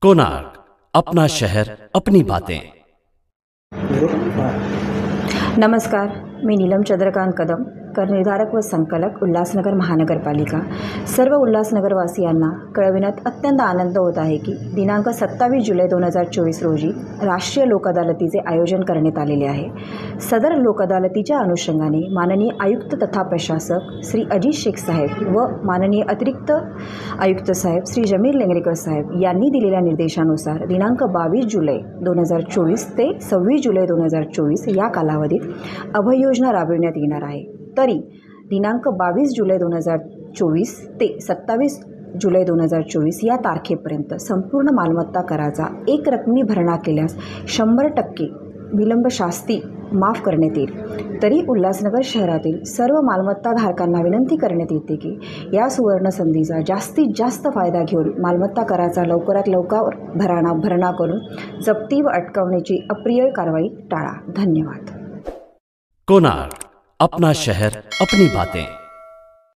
कोणार्क, अपना शहर अपनी बातें। नमस्कार, मी नीलम चंद्रकांत कदम, करनिर्धारक व संकलक उल्हासनगर महानगरपालिका। सर्व उल्हासनगरवासियांना कळविण्यात अत्यंत आनंद होत आहे की दिनांक 27 जुलै 2024 रोजी राष्ट्रीय लोक अदालतीचे आयोजन करण्यात आलेले आहे। सदर लोक अदालतीच्या अनुषंगाने माननीय आयुक्त तथा प्रशासक श्री अजित शेख साहेब व माननीय अतिरिक्त आयुक्त साहेब श्री जमीर लेंगरेकर साहेब यांनी दिलेल्या निर्देशानुसार दिनांक 22 जुलै 2024 ते 26 जुलै 2024 या कालावधीत अभय योजना राबविण्यात येणार आहे। तरी दिनांक 22 जुलै 2024 ते 27 जुलै 2024 या तारखेपर्यंत संपूर्ण मालमत्ता कराचा एक रकमी भरणा केल्यास 100% विलंब शास्ती माफ करण्यात येईल। तरी उल्हासनगर शहरातील सर्व मालमत्ता धारकांना विनंती करण्यात येते की या सुवर्ण संधीचा जास्तीत जास्त फायदा घेऊन मालमत्ता कराचा लवकरात लवकर भरणा करून जप्ती व अटकावण्याची अप्रिय कारवाई टाळा। धन्यवाद। कोणार्क, अपना शहर अपनी बातें।